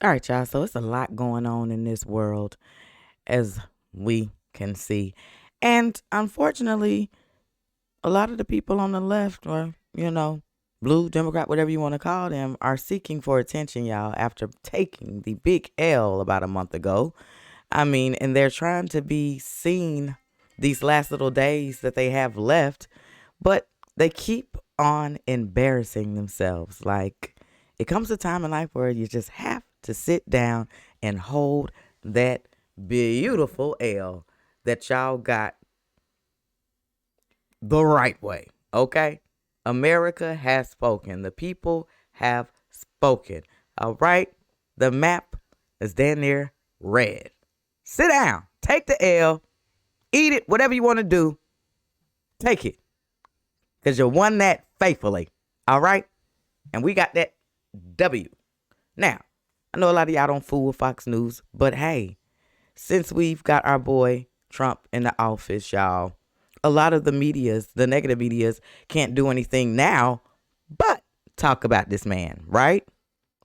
All right, y'all. So it's a lot going on in this world, as we can see. And unfortunately, a lot of the people on the left, or, blue, Democrat, whatever you want to call them, are seeking for attention, y'all, after taking the big L about a month ago. And they're trying to be seen these last little days that they have left, but they keep on embarrassing themselves. Like, it comes a time in life where you just have to sit down and hold that beautiful L that y'all got the right way, okay? America has spoken. The people have spoken, all right? The map is damn near red. Sit down, take the L, eat it, whatever you want to do, take it, because you won that faithfully, all right? And we got that W. Now, I know a lot of y'all don't fool with Fox News, but hey, since we've got our boy Trump in the office, y'all, a lot of the medias, the negative medias, can't do anything now but talk about this man, right?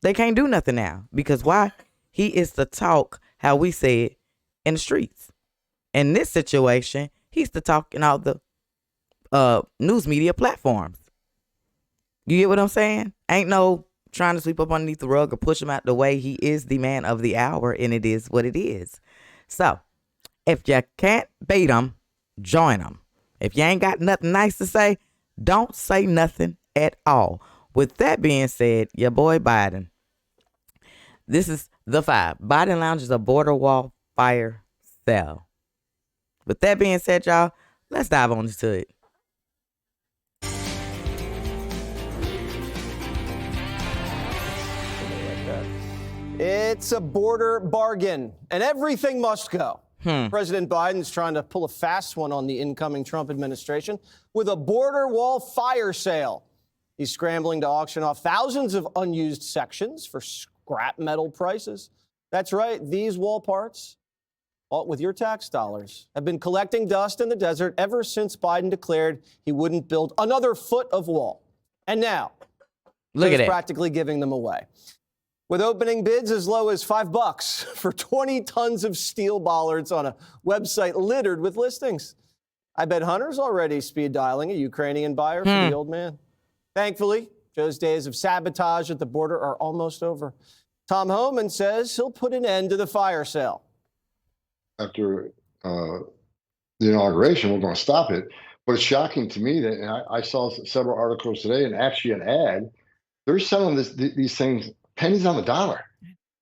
They can't do nothing now because why? He is the talk, how we say it, in the streets. In this situation, he's the talk in all the news media platforms. You get what I'm saying? Ain't no trying to sweep up underneath the rug or push him out the way. He is the man of the hour, and it is what it is. So, if you can't beat him, join him. If you ain't got nothing nice to say, don't say nothing at all. With that being said, your boy Biden, this is the 5. Biden launches a border wall fire sale. With that being said, y'all, let's dive on into it. It's a border bargain, and everything must go. President Biden's trying to pull a fast one on the incoming Trump administration with a border wall fire sale. He's scrambling to auction off thousands of unused sections for scrap metal prices. That's right, these wall parts, bought with your tax dollars, have been collecting dust in the desert ever since Biden declared he wouldn't build another foot of wall. And now, he's practically giving them away. With opening bids as low as $5 for 20 tons of steel bollards on a website littered with listings. I bet Hunter's already speed dialing a Ukrainian buyer for the old man. Thankfully, Joe's days of sabotage at the border are almost over. Tom Homan says he'll put an end to the fire sale. After the inauguration, we're going to stop it. But it's shocking to me that, and I saw several articles today and actually an ad, they're selling these things pennies on the dollar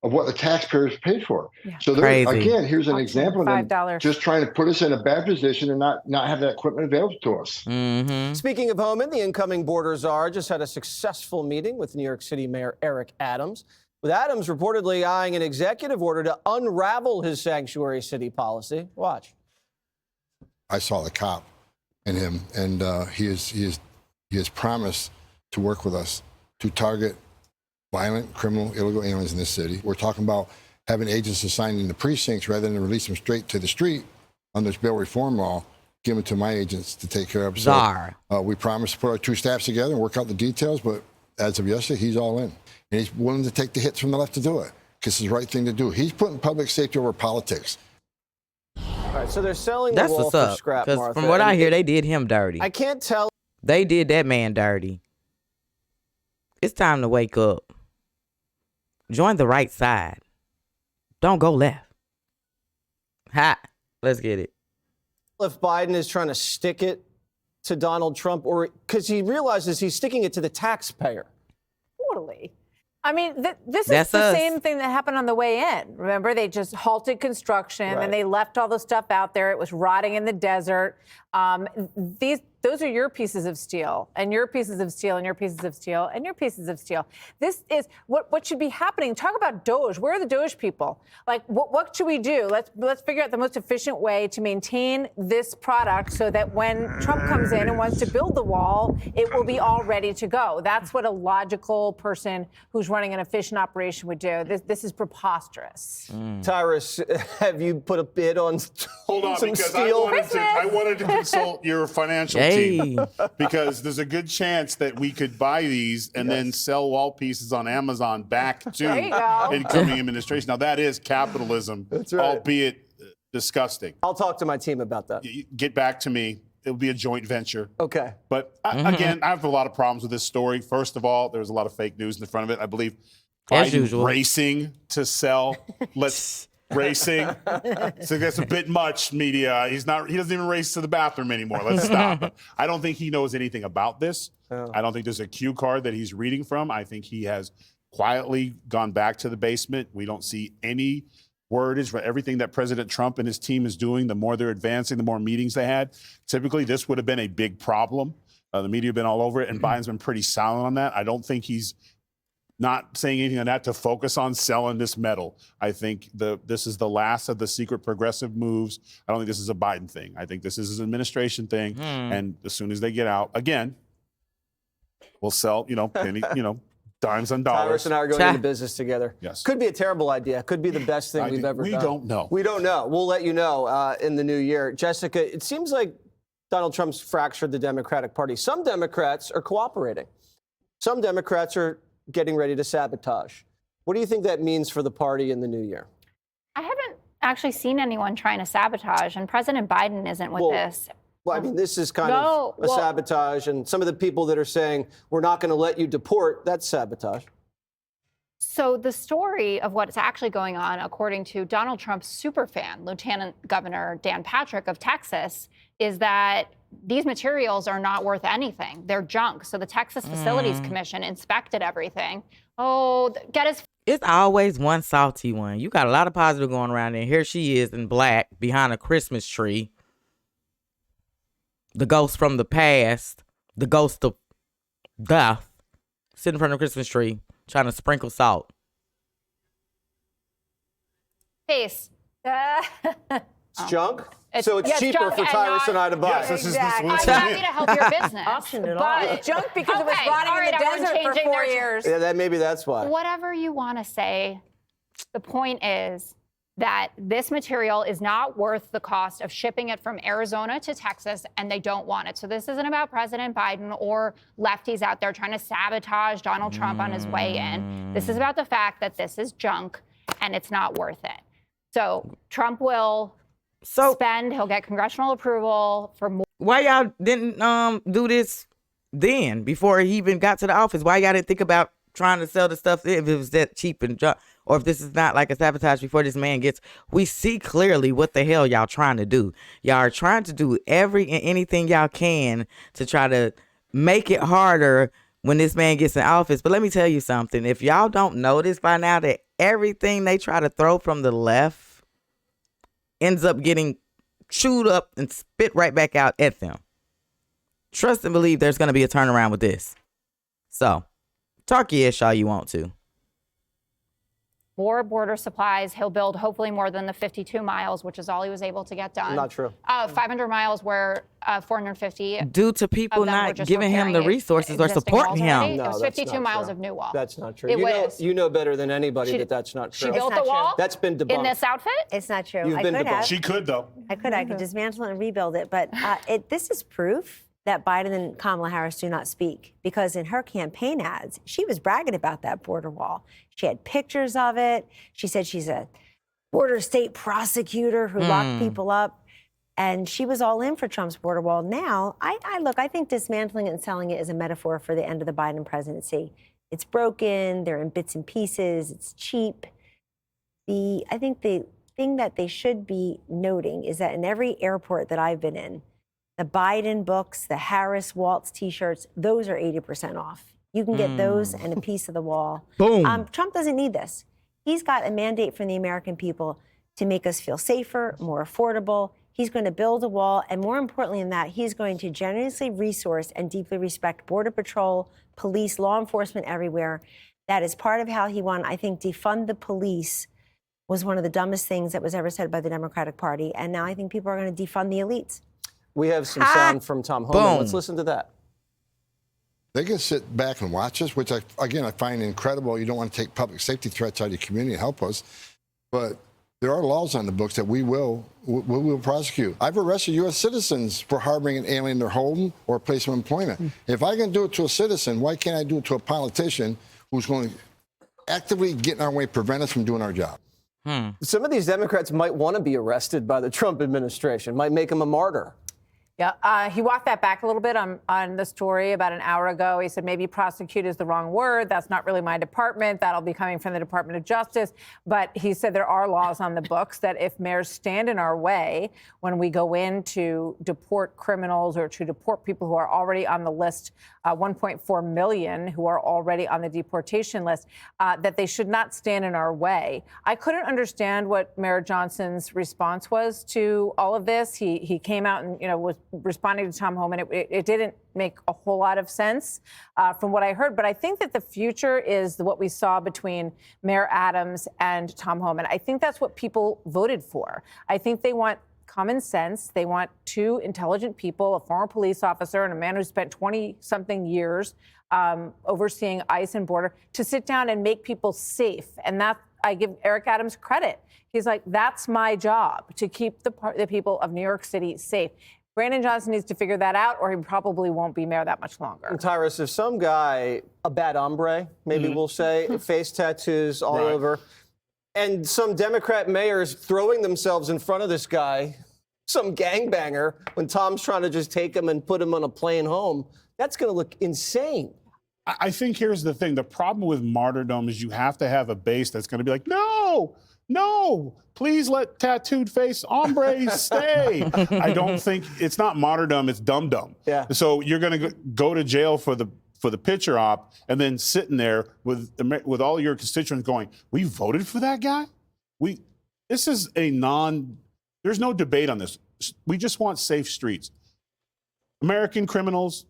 of what the taxpayers paid for. Yeah. So again, here's an example of them just trying to put us in a bad position and not have that equipment available to us. Mm-hmm. Speaking of Homan, the incoming border czar just had a successful meeting with New York City Mayor Eric Adams, with Adams reportedly eyeing an executive order to unravel his sanctuary city policy. Watch. I saw the cop in him, and he has promised to work with us to target violent, criminal, illegal aliens in this city. We're talking about having agents assigned in the precincts rather than release them straight to the street under this bail reform law, given to my agents to take care of. So, we promised to put our 2 staffs together and work out the details, but as of yesterday, he's all in. And he's willing to take the hits from the left to do it, because it's the right thing to do. He's putting public safety over politics. All right, so they're selling the wall for scrap, Martha. From what I hear, they did him dirty. I can't tell. They did that man dirty. It's time to wake up. Join the right side. Don't go left. Ha! Let's get it. If Biden is trying to stick it to Donald Trump, or because he realizes he's sticking it to the taxpayer. Totally. I mean, this is the same thing that happened on the way in. Remember, they just halted construction and they left all the stuff out there. It was rotting in the desert. Those are your pieces of steel, and your pieces of steel, and your pieces of steel, and your pieces of steel. This is what should be happening. Talk about Doge. Where are the Doge people? Like, what should we do? Let's figure out the most efficient way to maintain this product so that when Trump comes in and wants to build the wall, it will be all ready to go. That's what a logical person who's running an efficient operation would do. This is preposterous. Tyrus, have you put a bid on Hold on, some because steel? I wanted to consult your financial team. team, because there's a good chance that we could buy these and then sell wall pieces on Amazon back to incoming administration. Now, that is capitalism, albeit disgusting. I'll talk to my team about that. Get back to me. It'll be a joint venture. Okay. But again, I have a lot of problems with this story. First of all, there's a lot of fake news in the front of it. I believe Biden racing to sell. Racing. So that's a bit much, media. He doesn't even race to the bathroom anymore. Let's stop. I don't think he knows anything about this. I don't think there's a cue card that he's reading from. I think he has quietly gone back to the basement. We don't see any word is for everything that President Trump and his team is doing. The more they're advancing, the more meetings they had. Typically, this would have been a big problem. The media have been all over it, and Biden's been pretty silent on that. I don't think he's not saying anything on that to focus on selling this medal. I think this is the last of the secret progressive moves. I don't think this is a Biden thing. I think this is an administration thing. And as soon as they get out, again, we'll sell, dimes on dollars. Tyrus and I are going into business together. Yes. Could be a terrible idea. Could be the best thing we've ever done. We don't know. We don't know. We'll let you know in the new year. Jessica, it seems like Donald Trump's fractured the Democratic Party. Some Democrats are cooperating. Some Democrats are getting ready to sabotage. What do you think that means for the party in the new year? I haven't actually seen anyone trying to sabotage, and President Biden isn't with this. Well, I mean, this is kind of a sabotage, and some of the people that are saying, we're not going to let you deport, that's sabotage. So the story of what's actually going on, according to Donald Trump's superfan, Lieutenant Governor Dan Patrick of Texas, is that these materials are not worth anything. They're junk. So the Texas Facilities Commission inspected everything. It's always one salty one. You got a lot of positive going around there. Here she is in black behind a Christmas tree. The ghost from the past, the ghost of death, sitting in front of a Christmas tree, trying to sprinkle salt. Face. It's junk? So it's cheaper for Tyrus and I to buy. Yes, this I'm happy to help your business. Auctioned it off. It's junk because it was rotting in the desert for 4 years. Yeah, maybe that's why. Whatever you want to say, the point is that this material is not worth the cost of shipping it from Arizona to Texas, and they don't want it. So this isn't about President Biden or lefties out there trying to sabotage Donald Trump on his way in. This is about the fact that this is junk, and it's not worth it. So Trump will spend, he'll get congressional approval for more. Why y'all didn't do this then, before he even got to the office? Why y'all didn't think about trying to sell the stuff if it was that cheap and junk? Or if this is not like a sabotage before this man gets, we see clearly what the hell y'all trying to do. Y'all are trying to do anything y'all can to try to make it harder when this man gets in office. But let me tell you something. If y'all don't notice by now that everything they try to throw from the left ends up getting chewed up and spit right back out at them. Trust and believe there's going to be a turnaround with this. So, talk your ish all you want to. More border supplies. He'll build hopefully more than the 52 miles, which is all he was able to get done. Not true. 500 miles where 450. Due to people not giving him the resources or supporting him. No, it was 52 miles of new wall. That's not true. You know better than anybody that's not true. She built the wall? That's been debunked. In this outfit? It's not true. You've been debunked. She could, though. I could dismantle it and rebuild it. But this is proof that Biden and Kamala Harris do not speak, because in her campaign ads, she was bragging about that border wall. She had pictures of it. She said she's a border state prosecutor who locked people up. And she was all in for Trump's border wall. Now, I think dismantling it and selling it is a metaphor for the end of the Biden presidency. It's broken. They're in bits and pieces. It's cheap. I think the thing that they should be noting is that in every airport that I've been in, the Biden books, the Harris Waltz T-shirts, those are 80% off. You can get those and a piece of the wall. Boom. Trump doesn't need this. He's got a mandate from the American people to make us feel safer, more affordable. He's going to build a wall. And more importantly than that, he's going to generously resource and deeply respect Border Patrol, police, law enforcement everywhere. That is part of how he won. I think defund the police was one of the dumbest things that was ever said by the Democratic Party. And now I think people are going to defund the elites. We have some sound from Tom Homan. Let's listen to that. They can sit back and watch us, which I find incredible. You don't want to take public safety threats out of your community and help us. But there are laws on the books that we will prosecute. I've arrested U.S. citizens for harboring an alien in their home or place of employment. If I can do it to a citizen, why can't I do it to a politician who's going to actively get in our way, prevent us from doing our job? Some of these Democrats might want to be arrested by the Trump administration, might make him a martyr. Yeah, he walked that back a little bit on the story about an hour ago. He said maybe prosecute is the wrong word. That's not really my department. That'll be coming from the Department of Justice. But he said there are laws on the books that if mayors stand in our way when we go in to deport criminals or to deport people who are already on the list, 1.4 million who are already on the deportation list, that they should not stand in our way. I couldn't understand what Mayor Johnson's response was to all of this. He came out and, was responding to Tom Homan. It didn't make a whole lot of sense from what I heard. But I think that the future is what we saw between Mayor Adams and Tom Homan. I think that's what people voted for. I think they want common sense. They want two intelligent people, a former police officer and a man who spent 20-something years overseeing ICE and border, to sit down and make people safe. And that, I give Eric Adams credit. He's like, that's my job, to keep the people of New York City safe. Brandon Johnson needs to figure that out, or he probably won't be mayor that much longer. And Tyrus, if some guy, a bad hombre, maybe we'll say, face tattoos all over, and some Democrat mayors throwing themselves in front of this guy, some gangbanger, when Tom's trying to just take him and put him on a plane home, that's going to look insane. I think here's the thing. The problem with martyrdom is you have to have a base that's going to be like, no, please let tattooed face hombres stay. I don't think it's not martyrdom, it's dum-dum. Yeah. So you're going to go to jail for the picture op and then sitting there with all your constituents going, we voted for that guy? This is there's no debate on this. We just want safe streets. American criminals,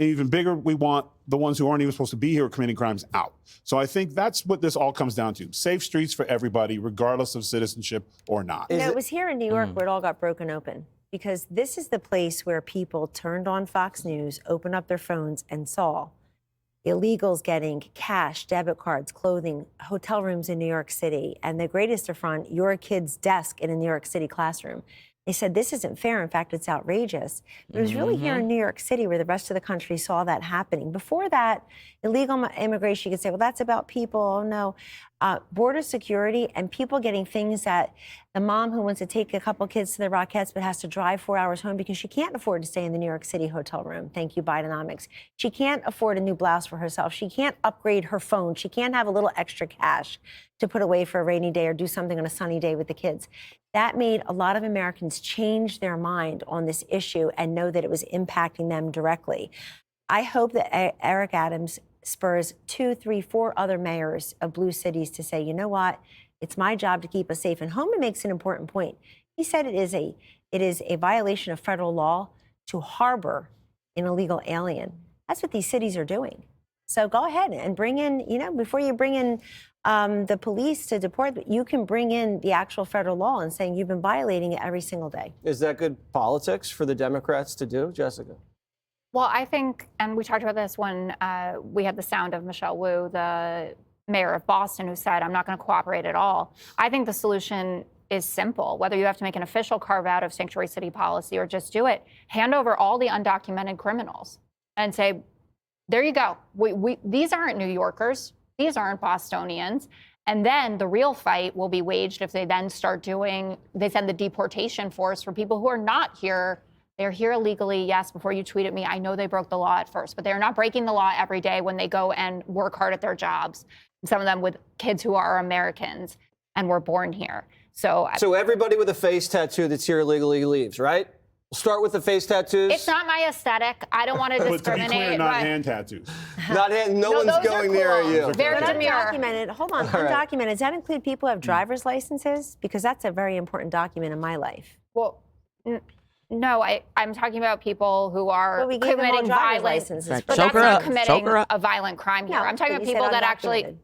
even bigger, we want the ones who aren't even supposed to be here committing crimes out. So I think that's what this all comes down to. Safe streets for everybody, regardless of citizenship or not. It was here in New York where it all got broken open, because this is the place where people turned on Fox News, opened up their phones, and saw illegals getting cash, debit cards, clothing, hotel rooms in New York City, and the greatest affront, your kid's desk in a New York City classroom. They said, this isn't fair. In fact, it's outrageous. But it was really here in New York City where the rest of the country saw that happening. Before that, illegal immigration, you could say, well, that's about people. Oh, no. Border security and people getting things that the mom who wants to take a couple kids to the Rockettes but has to drive 4 hours home because she can't afford to stay in the New York City hotel room. Thank you, Bidenomics. She can't afford a new blouse for herself. She can't upgrade her phone. She can't have a little extra cash to put away for a rainy day or do something on a sunny day with the kids. That made a lot of Americans change their mind on this issue and know that it was impacting them directly. I hope that Eric Adams spurs 2, 3, 4 other mayors of blue cities to say, you know what, it's my job to keep us safe. And Homan makes an important point. He said it is a violation of federal law to harbor an illegal alien. That's what these cities are doing. So go ahead and bring in, before you bring in the police to deport, you can bring in the actual federal law and saying you've been violating it every single day. Is that good politics for the Democrats to do, Jessica? Well, I think, and we talked about this when we had the sound of Michelle Wu, the mayor of Boston, who said, I'm not going to cooperate at all. I think the solution is simple. Whether you have to make an official carve out of sanctuary city policy or just do it, hand over all the undocumented criminals and say, there you go. These aren't New Yorkers. These aren't Bostonians. And then the real fight will be waged if they then start they send the deportation force for people who are not here. They're here illegally. Yes, before you tweet at me, I know they broke the law at first, but they're not breaking the law every day when they go and work hard at their jobs. Some of them with kids who are Americans and were born here. So everybody with a face tattoo that's here illegally leaves, right? We'll start with the face tattoos. It's not my aesthetic. I don't want to discriminate. But to be clear, not hand tattoos. Not hand. No one's going near you. Very demure. Undocumented. Hold on. Undocumented. Does that include people who have driver's licenses? Because that's a very important document in my life. Well, no, I'm talking about people who are committing violence. Licenses. But that's not committing a violent crime here. I'm talking about people that actually.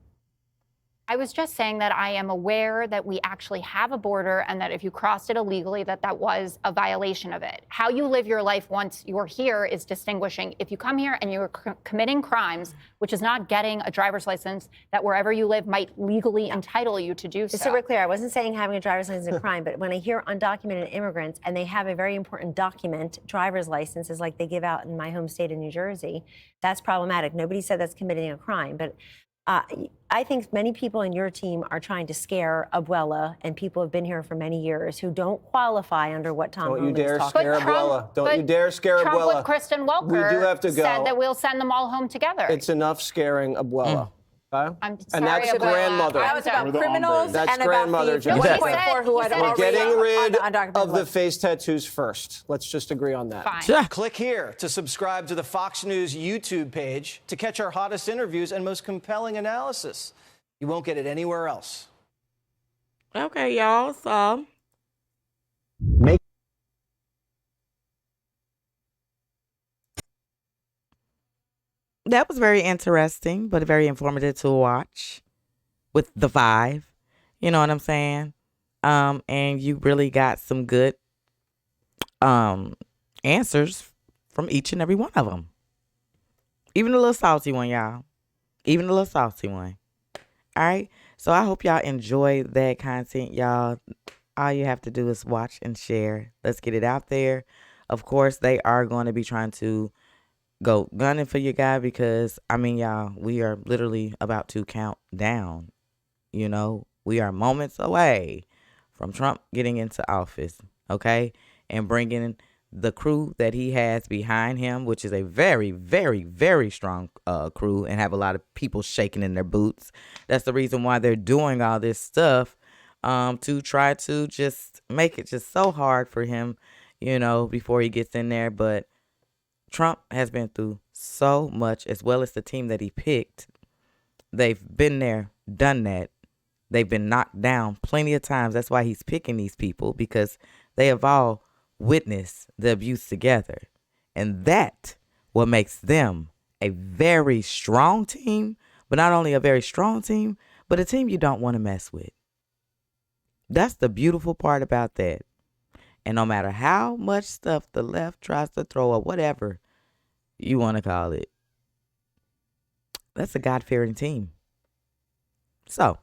I was just saying that I am aware that we actually have a border and that if you crossed it illegally, that was a violation of it. How you live your life once you're here is distinguishing. If you come here and you're committing crimes, which is not getting a driver's license that wherever you live might legally entitle you to do so. Just so we're clear, I wasn't saying having a driver's license is a crime, but when I hear undocumented immigrants and they have a very important document, driver's licenses like they give out in my home state of New Jersey, that's problematic. Nobody said that's committing a crime, but I think many people in your team are trying to scare Abuela and people who have been here for many years who don't qualify under what Tom Homan is talking about. Don't you dare scare Trump Abuela. with Kristen Welker We do have to go. said that we'll send them all home together. It's enough scaring Abuela. Okay? I'm sorry, And that's Abuela. grandmother. That was about criminals That's and about grandmother, the Jeff. 1.4 who had He said We're already getting rid undocumented of the workers. face tattoos first. Let's just agree on that. Fine. Click here to subscribe to the Fox News YouTube page to catch our hottest interviews and most compelling analysis. You won't get it anywhere else. Okay, y'all. So that was very interesting, but very informative to watch with the 5. You know what I'm saying? And you really got some good answers from each and every one of them. Even the little salty one, y'all. Even the little salty one. All right. So I hope y'all enjoy that content, y'all. All you have to do is watch and share. Let's get it out there. Of course, they are going to be trying to go gunning for your guy because, I mean, y'all, we are literally about to count down. You know, we are moments away from Trump getting into office, okay, and bringing the crew that he has behind him, which is a very, very, very strong crew and have a lot of people shaking in their boots. That's the reason why they're doing all this stuff to try to just make it just so hard for him, you know, before he gets in there. But Trump has been through so much, as well as the team that he picked. They've been there, done that. They've been knocked down plenty of times. That's why he's picking these people, because they have all witnessed the abuse together. And that what makes them a very strong team, but not only a very strong team, but a team you don't want to mess with. That's the beautiful part about that. And no matter how much stuff the left tries to throw or whatever you want to call it, that's a God-fearing team. So,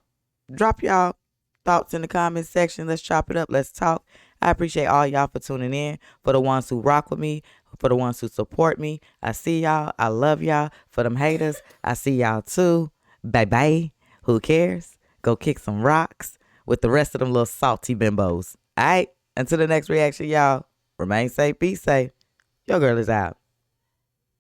drop y'all thoughts in the comment section. Let's chop it up. Let's talk. I appreciate all y'all for tuning in. For the ones who rock with me, for the ones who support me, I see y'all. I love y'all. For them haters, I see y'all too. Bye-bye. Who cares? Go kick some rocks with the rest of them little salty bimbos. All right? Until the next reaction, y'all. Remain safe. Be safe. Your girl is out.